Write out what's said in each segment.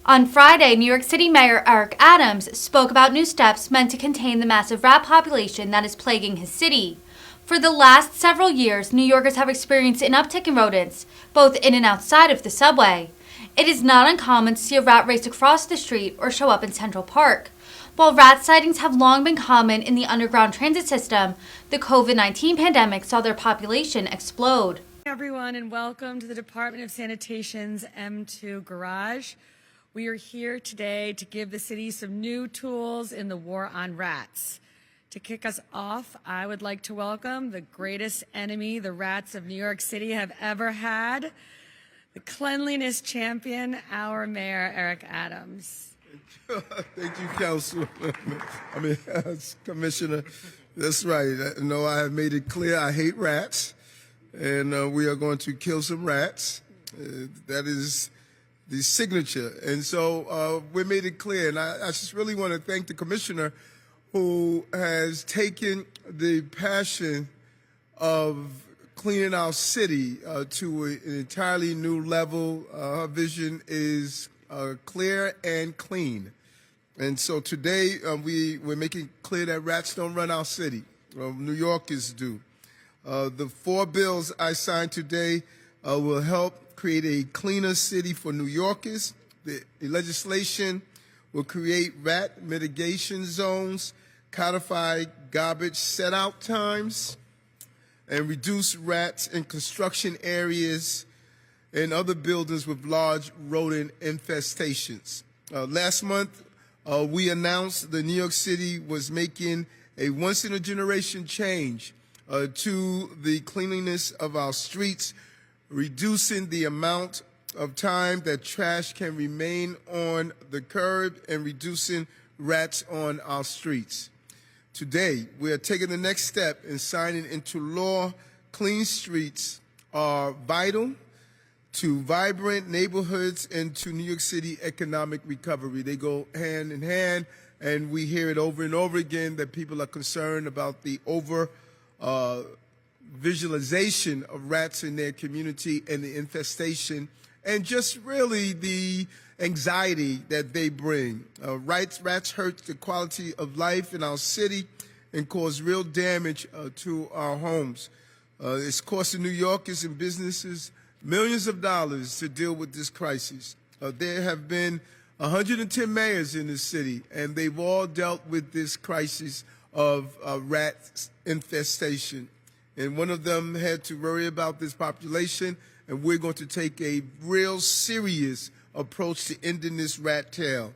On Friday, New York City Mayor Eric Adams spoke about new steps meant to contain the massive rat population that is plaguing his city. For the last several years, New Yorkers have experienced an uptick in rodents, both in and outside of the subway. It is not uncommon to see a rat race across the street or show up in Central Park. While rat sightings have long been common in the underground transit system, the COVID-19 pandemic saw their population explode. Everyone, and welcome to the Department of Sanitation's M2 Garage. We are here today to give the city some new tools in the war on rats. To kick us off, I would like to welcome the greatest enemy the rats of New York City have ever had, the cleanliness champion, our Mayor Eric Adams. Thank you, Council. Commissioner, that's right. No, I have made it clear I hate rats, and we are going to kill some rats. That is the signature. And so we made it clear. And I just really want to thank the Commissioner who has taken the passion of cleaning our city to an entirely new level. Her vision is clear and clean. And so today we're making clear that rats don't run our city. New Yorkers do. The 4 bills I signed today will help create a cleaner city for New Yorkers. The legislation will create rat mitigation zones, codify garbage set-out times, and reduce rats in construction areas and other buildings with large rodent infestations. Last month, we announced that New York City was making a once-in-a-generation change to the cleanliness of our streets, reducing the amount of time that trash can remain on the curb and reducing rats on our streets. Today, we are taking the next step in signing into law. Clean streets are vital to vibrant neighborhoods and to New York City economic recovery. They go hand in hand, and we hear it over and over again that people are concerned about the visualization of rats in their community and the infestation and just really the anxiety that they bring. Rats hurt the quality of life in our city and cause real damage to our homes. It's costing New Yorkers and businesses millions of dollars to deal with this crisis. There have been 110 mayors in this city, and they've all dealt with this crisis of rat infestation. And one of them had to worry about this population, and we're going to take a real serious approach to ending this rat tail.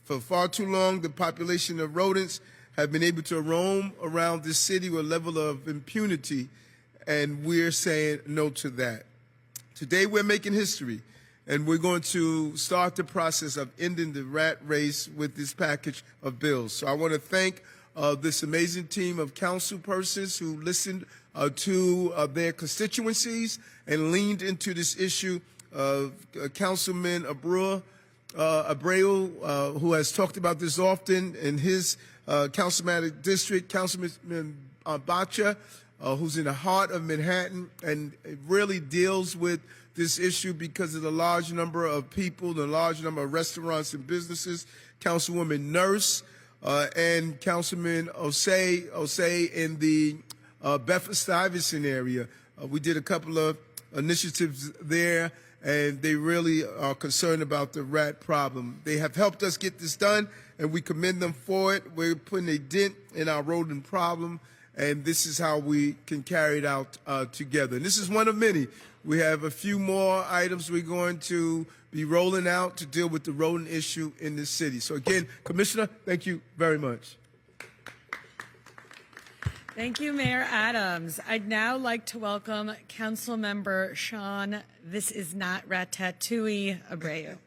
For far too long, the population of rodents have been able to roam around this city with a level of impunity, and we're saying no to that. Today, we're making history, and we're going to start the process of ending the rat race with this package of bills. So I want to thank this amazing team of councilpersons who listened to their constituencies and leaned into this issue. Councilman Abreu, who has talked about this often in his councilmanic district, Councilman Bacha, who's in the heart of Manhattan, and it really deals with this issue because of the large number of people, the large number of restaurants and businesses. Councilwoman Nurse, and Councilman Osei in the Bedford-Stuyvesant area. We did a couple of initiatives there, and they really are concerned about the rat problem. They have helped us get this done, and we commend them for it. We're putting a dent in our rodent problem, and this is how we can carry it out together. And this is one of many. We have a few more items we're going to be rolling out to deal with the rodent issue in this city. So again, Commissioner, thank you very much. Thank you, Mayor Adams. I'd now like to welcome Councilmember Sean, this is not Ratatouille, Abreu.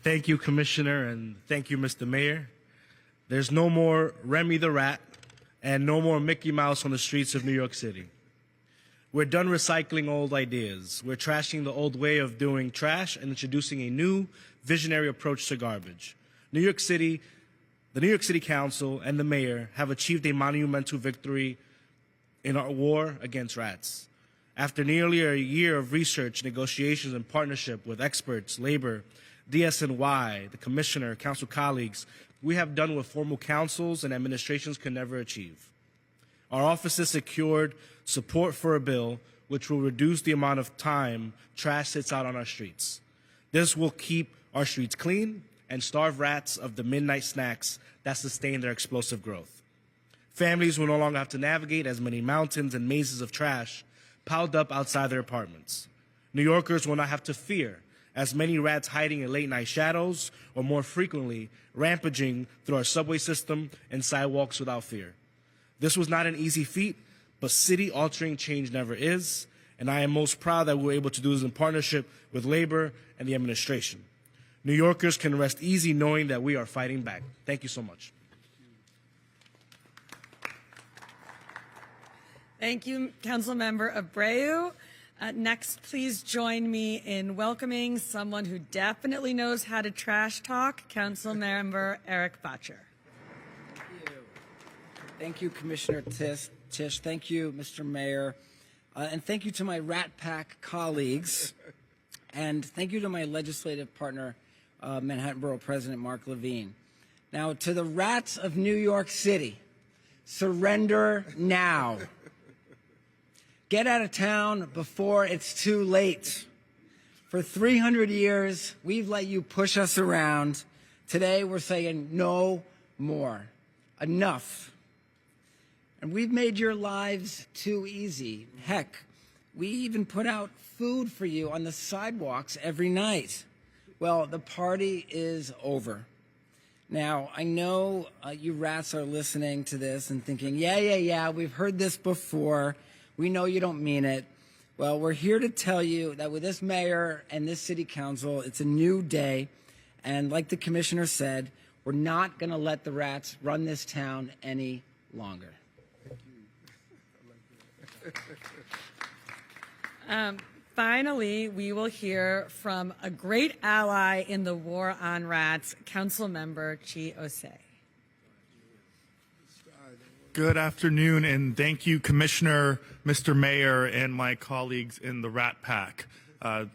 Thank you, Commissioner, and thank you, Mr. Mayor. There's no more Remy the Rat and no more Mickey Mouse on the streets of New York City. We're done recycling old ideas. We're trashing the old way of doing trash and introducing a new visionary approach to garbage. The New York City Council and the mayor have achieved a monumental victory in our war against rats. After nearly a year of research, negotiations, and partnership with experts, labor, DSNY, the commissioner, council colleagues, we have done what formal councils and administrations can never achieve. Our offices secured support for a bill which will reduce the amount of time trash sits out on our streets. This will keep our streets clean and starve rats of the midnight snacks that sustain their explosive growth. Families will no longer have to navigate as many mountains and mazes of trash piled up outside their apartments. New Yorkers will not have to fear as many rats hiding in late-night shadows or more frequently rampaging through our subway system and sidewalks without fear. This was not an easy feat, but city-altering change never is, and I am most proud that we were able to do this in partnership with labor and the administration. New Yorkers can rest easy knowing that we are fighting back. Thank you so much. Thank you, Councilmember Abreu. Next, please join me in welcoming someone who definitely knows how to trash talk, Councilmember Eric Botcher. Thank you, Commissioner Tish. Thank you, Mr. Mayor. And thank you to my Rat Pack colleagues. And thank you to my legislative partner, Manhattan Borough President Mark Levine. Now, to the rats of New York City, surrender now. Get out of town before it's too late. For 300 years, we've let you push us around. Today, we're saying no more. Enough. And we've made your lives too easy. Heck, we even put out food for you on the sidewalks every night. Well, the party is over. Now, I know you rats are listening to this and thinking, yeah, we've heard this before. We know you don't mean it. Well, we're here to tell you that with this mayor and this city council, it's a new day. And like the commissioner said, we're not going to let the rats run this town any longer. Finally, we will hear from a great ally in the war on rats, Councilmember Chi Osei. Good afternoon, and thank you, Commissioner, Mr. Mayor, and my colleagues in the Rat Pack.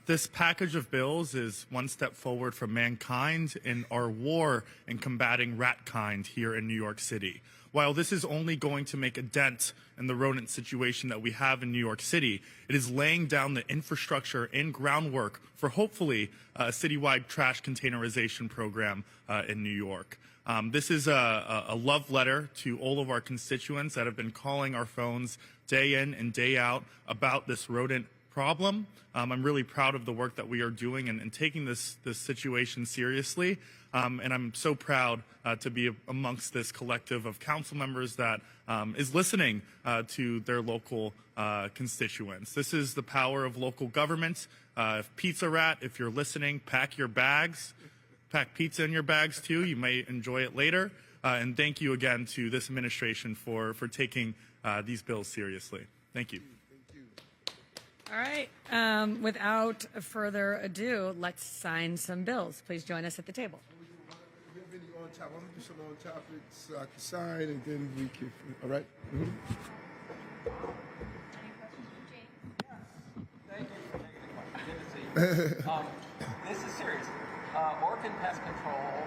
This package of bills is one step forward for mankind in our war in combating rat kind here in New York City. While this is only going to make a dent in the rodent situation that we have in New York City, it is laying down the infrastructure and groundwork for hopefully a citywide trash containerization program in New York. This is a love letter to all of our constituents that have been calling our phones day in and day out about this rodent problem. I'm really proud of the work that we are doing and taking this situation seriously. And I'm so proud to be amongst this collective of council members that is listening to their local constituents. This is the power of local government. Pizza Rat, if you're listening, pack your bags. Pack pizza in your bags, too. You may enjoy it later. And thank you again to this administration for taking these bills seriously. Thank you. All right. Without further ado, let's sign some bills. Please join us at the table. I'm going to do some on topics so I can sign, and then we can, all right? Mm-hmm. Thank you for taking the question. Good to see you. This is serious. Oregon Pest Control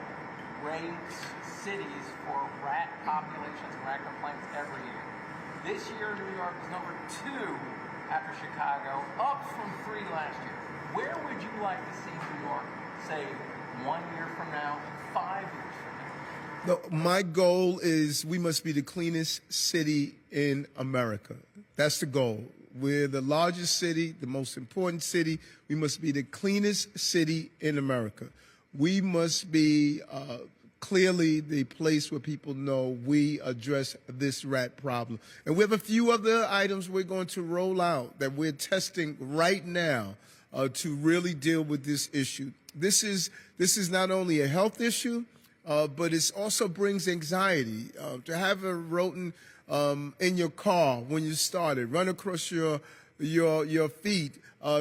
rates cities for rat populations and rat complaints every year. This year, New York was number 2 after Chicago, up from 3 last year. Where would you like to see New York, say, 1 year from now, 5 years from now? No, my goal is we must be the cleanest city in America. That's the goal. We're the largest city, the most important city. We must be the cleanest city in America. We must be clearly the place where people know we address this rat problem. And we have a few other items we're going to roll out that we're testing right now to really deal with this issue. This is not only a health issue, but it also brings anxiety. To have a rodent in your car when you started, run across your feet,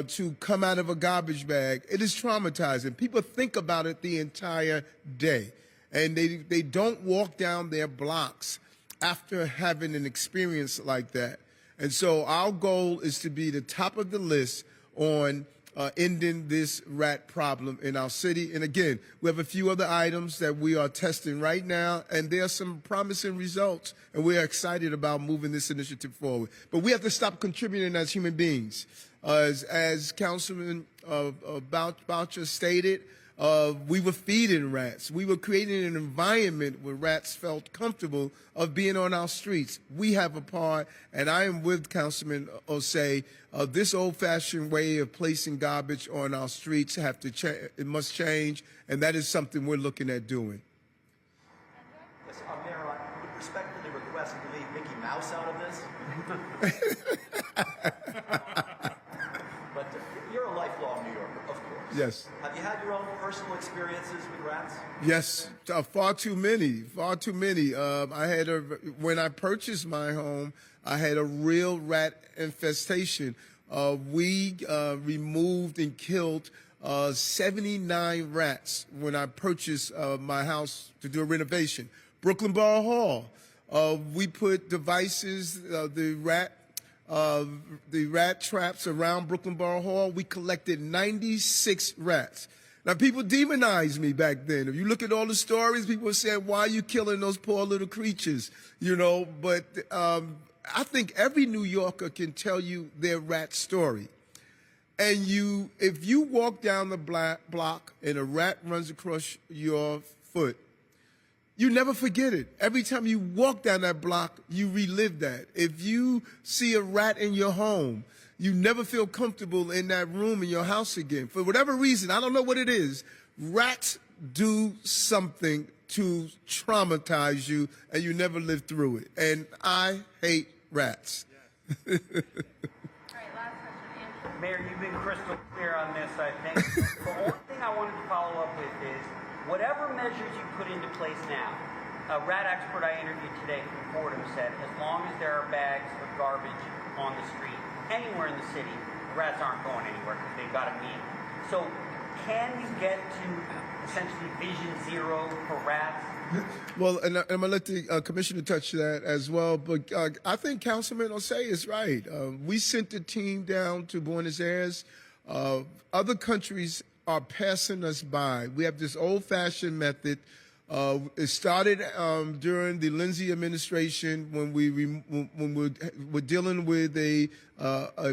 to come out of a garbage bag, it is traumatizing. People think about it the entire day, and they don't walk down their blocks after having an experience like that. And so our goal is to be the top of the list on ending this rat problem in our city. And again, we have a few other items that we are testing right now, and there are some promising results, and we're excited about moving this initiative forward. But we have to stop contributing as human beings. As Councilman Boucher stated, we were feeding rats. We were creating an environment where rats felt comfortable of being on our streets. We have a part, and I am with Councilman Osei. This old-fashioned way of placing garbage on our streets it must change, and that is something we're looking at doing. Yes, Mayor, I would respectfully request you leave Mickey Mouse out of this. But you're a lifelong New Yorker, of course. Yes. Have you had your own personal experiences with rats? Yes, far too many, far too many. When I purchased my home, I had a real rat infestation. We removed and killed 79 rats when I purchased my house to do a renovation. Brooklyn Borough Hall, we put devices, the rat traps around Brooklyn Borough Hall. We collected 96 rats. Now, people demonized me back then. If you look at all the stories, people said, why are you killing those poor little creatures? You know, but I think every New Yorker can tell you their rat story. And if you walk down the block and a rat runs across your foot, you never forget it. Every time you walk down that block, you relive that. If you see a rat in your home, you never feel comfortable in that room in your house again. For whatever reason, I don't know what it is, rats do something to traumatize you, and you never live through it. And I hate rats. All right, last question, Andrew. Mayor, you've been crystal clear on this, I think. The only thing I wanted to follow up with is, whatever measures you put into place now, a rat expert I interviewed today from Fordham said, as long as there are bags of garbage on the street, anywhere in the city, the rats aren't going anywhere because they've got a mean. So can you get to essentially vision zero for rats? Well, and I'm going to let the commissioner touch that as well, but I think Councilman Osei is right. We sent a team down to Buenos Aires. Other countries are passing us by. We have this old-fashioned method. It started during the Lindsay administration when we're dealing with a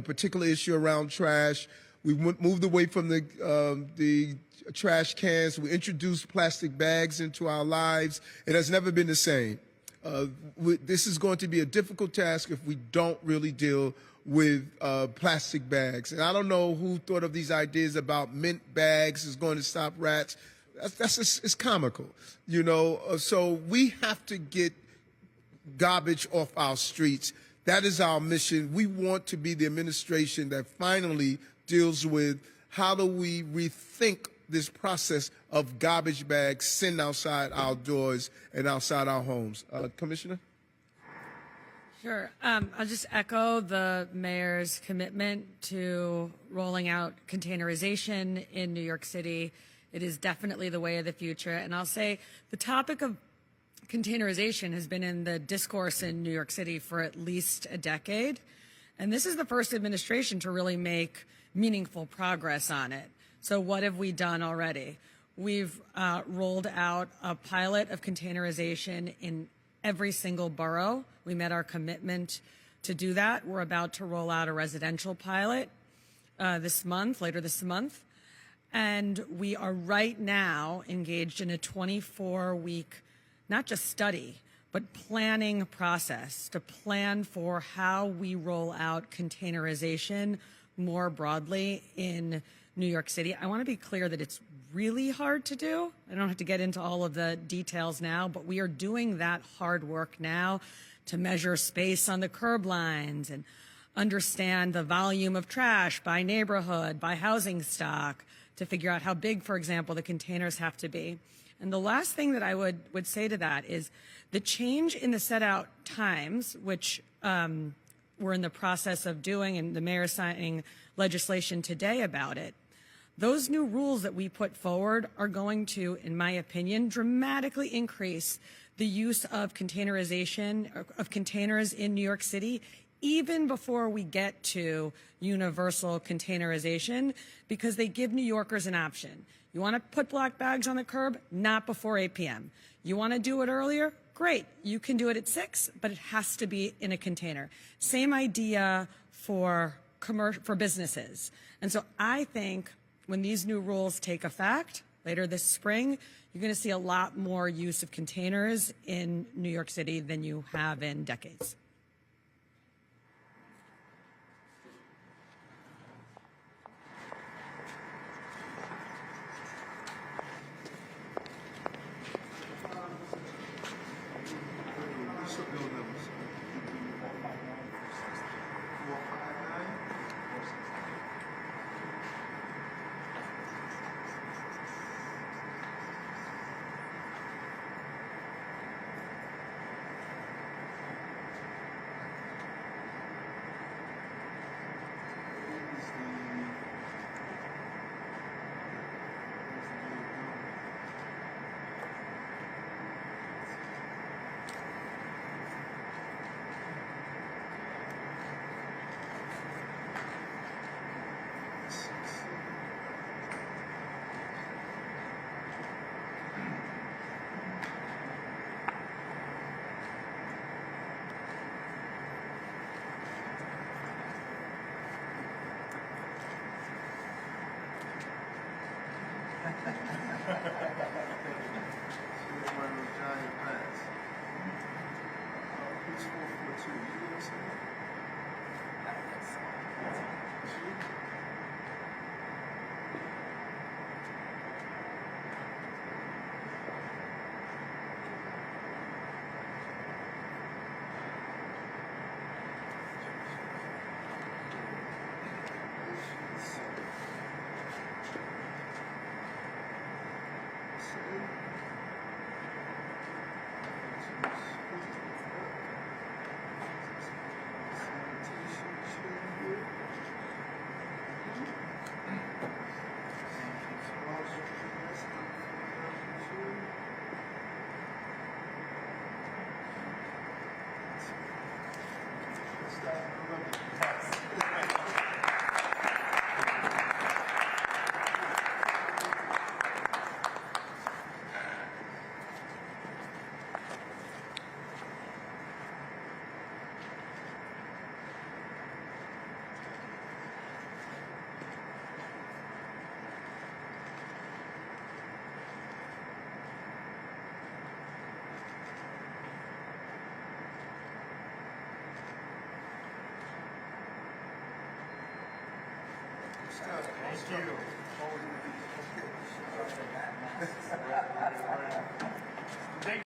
particular issue around trash. We moved away from the trash cans. We introduced plastic bags into our lives. It has never been the same. This is going to be a difficult task if we don't really deal with plastic bags. And I don't know who thought of these ideas about mint bags is going to stop rats. It's comical, you know. So we have to get garbage off our streets. That is our mission. We want to be the administration that finally deals with how do we rethink this process of garbage bags sitting outside our doors and outside our homes. Commissioner? Sure. I'll just echo the mayor's commitment to rolling out containerization in New York City. It is definitely the way of the future. And I'll say the topic of containerization has been in the discourse in New York City for at least a decade. And this is the first administration to really make meaningful progress on it. So what have we done already? We've rolled out a pilot of containerization in every single borough. We met our commitment to do that. We're about to roll out a residential pilot later this month. And we are right now engaged in a 24-week, not just study, but planning process to plan for how we roll out containerization more broadly in New York City. I want to be clear that it's really hard to do. I don't have to get into all of the details now, but we are doing that hard work now to measure space on the curb lines and understand the volume of trash by neighborhood, by housing stock, to figure out how big, for example, the containers have to be. And the last thing that I would say to that is the change in the set out times, which we're in the process of doing, and the mayor is signing legislation today about it. Those new rules that we put forward are going to, in my opinion, dramatically increase the use of containerization, of containers in New York City even before we get to universal containerization, because they give New Yorkers an option. You want to put black bags on the curb? Not before 8 p.m. You want to do it earlier? Great. You can do it at 6, but it has to be in a container. Same idea for businesses. And so I think when these new rules take effect later this spring, you're going to see a lot more use of containers in New York City than you have in decades. Thank you.